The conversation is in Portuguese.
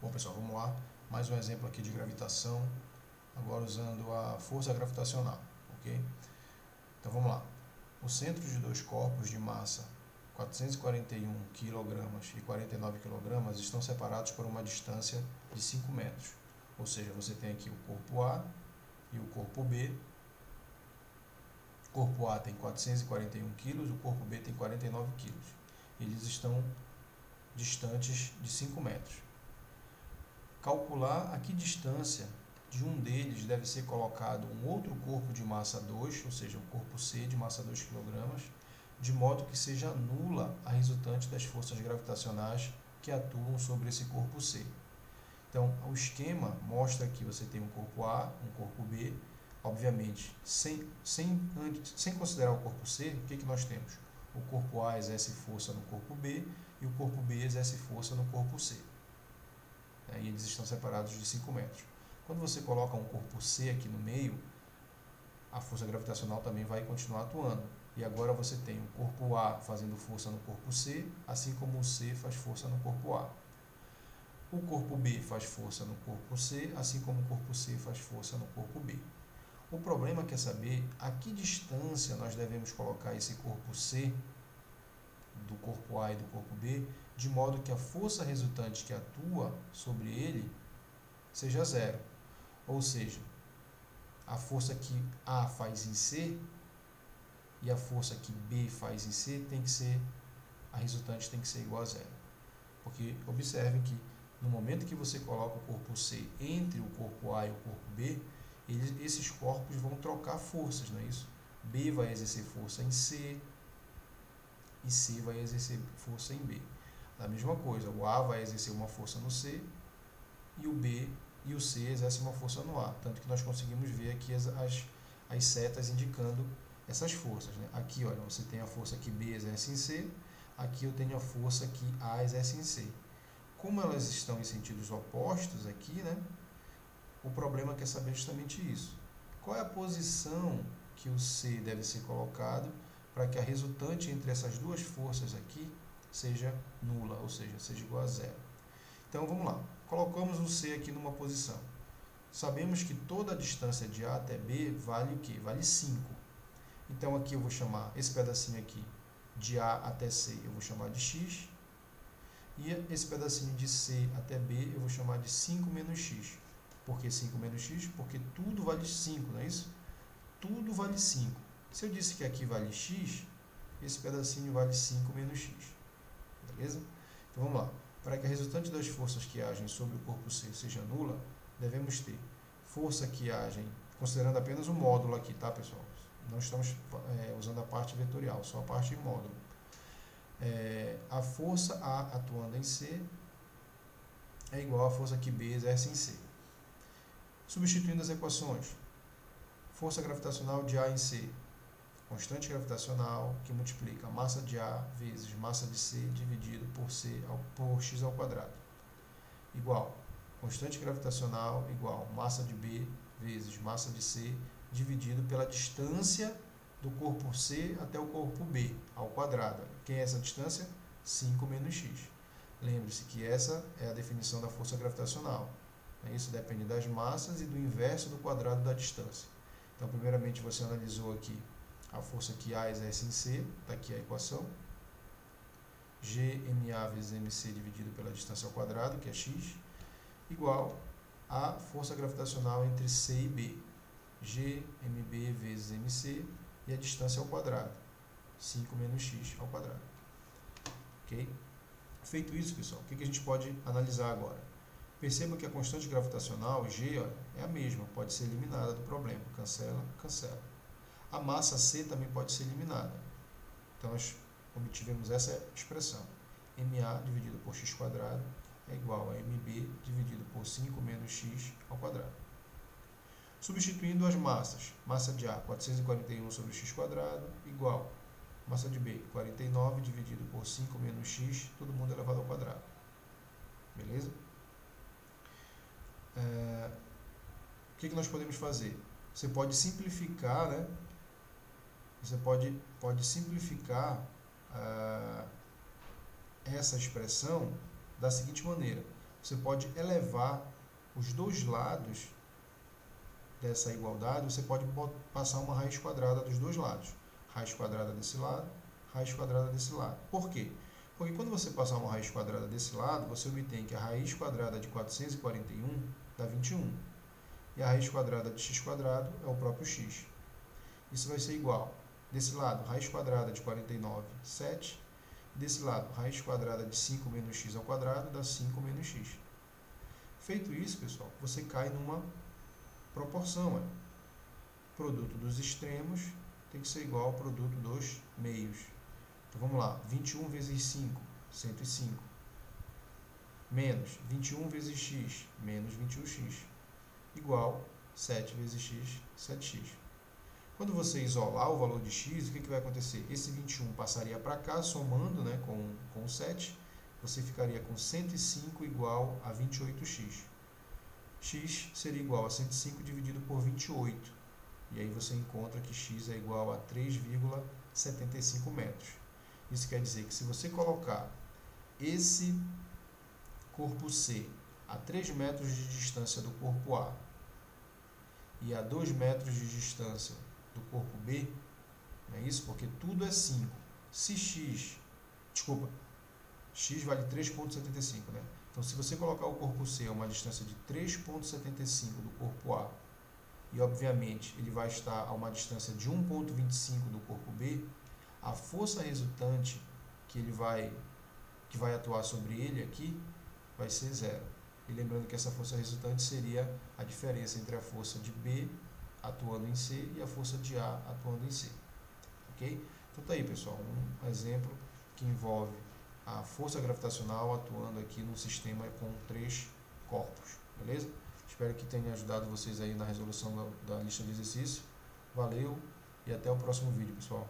Bom, pessoal, vamos lá. Mais um exemplo aqui de gravitação, agora usando a força gravitacional, ok? Então vamos lá. O centro de dois corpos de massa 441 kg e 49 kg estão separados por uma distância de 5 metros. Ou seja, você tem aqui o corpo A e o corpo B. O corpo A tem 441 kg, o corpo B tem 49 kg. Eles estão distantes de 5 metros. Calcular a que distância de um deles deve ser colocado um outro corpo de massa 2, ou seja, o corpo C de massa 2 kg, de modo que seja nula a resultante das forças gravitacionais que atuam sobre esse corpo C. Então, o esquema mostra que você tem um corpo A, um corpo B. Obviamente, sem considerar o corpo C, o que nós temos? O corpo A exerce força no corpo B e o corpo B exerce força no corpo C. E eles estão separados de 5 metros. Quando você coloca um corpo C aqui no meio, a força gravitacional também vai continuar atuando. E agora você tem o corpo A fazendo força no corpo C, assim como o C faz força no corpo A. O corpo B faz força no corpo C, assim como o corpo C faz força no corpo B. O problema é saber a que distância nós devemos colocar esse corpo C do corpo A e do corpo B, de modo que a força resultante que atua sobre ele seja zero. Ou seja, a força que A faz em C e a força que B faz em C a resultante tem que ser igual a zero. Porque observem que no momento que você coloca o corpo C entre o corpo A e o corpo B, esses corpos vão trocar forças, não é isso? B vai exercer força em C e C vai exercer força em B. Da mesma coisa, o A vai exercer uma força no C e o B e o C exercem uma força no A. Tanto que nós conseguimos ver aqui as setas indicando essas forças, né? Aqui, olha, você tem a força que B exerce em C, aqui eu tenho a força que A exerce em C. Como elas estão em sentidos opostos aqui, né? O problema é saber justamente isso. Qual é a posição que o C deve ser colocado para que a resultante entre essas duas forças aqui seja nula, ou seja, seja igual a zero. Então vamos lá, colocamos o C aqui numa posição. Sabemos que toda a distância de A até B vale o quê? Vale 5. Então aqui eu vou chamar esse pedacinho aqui de A até C, eu vou chamar de x. E esse pedacinho de C até B eu vou chamar de 5 menos x. Por que 5 menos x? Porque tudo vale 5, não é isso? Tudo vale 5. Se eu disse que aqui vale x, esse pedacinho vale 5 menos x. Beleza? Então vamos lá. Para que a resultante das forças que agem sobre o corpo C seja nula, devemos ter força que agem, considerando apenas o módulo aqui, tá, pessoal? Não estamos usando a parte vetorial, só a parte módulo. A força A atuando em C é igual à força que B exerce em C. Substituindo as equações, força gravitacional de A em C, constante gravitacional que multiplica a massa de A vezes massa de C dividido por x ao quadrado, igual constante gravitacional igual massa de B vezes massa de C dividido pela distância do corpo C até o corpo B ao quadrado. Quem é essa distância? 5 menos x. Lembre-se que essa é a definição da força gravitacional. Isso depende das massas e do inverso do quadrado da distância. Então, primeiramente, você analisou aqui a força que A exerce em C, está aqui a equação. GMA vezes MC dividido pela distância ao quadrado, que é x, igual a força gravitacional entre C e B. GMB vezes MC e a distância ao quadrado, 5 menos x ao quadrado. Ok? Feito isso, pessoal, o que a gente pode analisar agora? Perceba que a constante gravitacional, G, olha, é a mesma, pode ser eliminada do problema. Cancela, cancela. A massa C também pode ser eliminada. Então, nós obtivemos essa expressão. MA dividido por x quadrado é igual a MB dividido por 5 menos x ao quadrado. Substituindo as massas, massa de A, 441 sobre x quadrado, igual massa de B, 49 dividido por 5 menos x, todo mundo elevado ao quadrado. Beleza? O que nós podemos fazer? Você pode simplificar, né? Você pode simplificar essa expressão da seguinte maneira. você pode elevar os dois lados dessa igualdade, você pode passar uma raiz quadrada dos dois lados. Raiz quadrada desse lado, raiz quadrada desse lado. Por quê? Porque quando você passar uma raiz quadrada desse lado, você obtém que a raiz quadrada de 441 dá 21. E a raiz quadrada de x quadrado é o próprio x. Isso vai ser igual, desse lado, raiz quadrada de 49, 7. Desse lado, raiz quadrada de 5 menos x ao quadrado dá 5 menos x. Feito isso, pessoal, você cai numa proporção. Produto dos extremos tem que ser igual ao produto dos meios. Então vamos lá, 21 vezes 5, 105. Menos 21 vezes x, menos 21x. Igual 7 vezes x, 7x. Quando você isolar o valor de x, o que vai acontecer? Esse 21 passaria para cá, somando, né, com o 7. Você ficaria com 105 igual a 28x. X seria igual a 105 dividido por 28. E aí você encontra que x é igual a 3,75 metros. Isso quer dizer que se você colocar esse corpo C a 3 metros de distância do corpo A e a 2 metros de distância do corpo B, não é isso? Porque tudo é 5. Se x vale 3,75, né? Então, se você colocar o corpo C a uma distância de 3,75 do corpo A, e obviamente ele vai estar a uma distância de 1,25 do corpo B, a força resultante que vai atuar sobre ele aqui vai ser zero. E lembrando que essa força resultante seria a diferença entre a força de B atuando em C e a força de A atuando em C. Ok? Então tá aí, pessoal, um exemplo que envolve a força gravitacional atuando aqui num sistema com 3 corpos. Beleza? Espero que tenha ajudado vocês aí na resolução da lista de exercícios. Valeu e até o próximo vídeo, pessoal.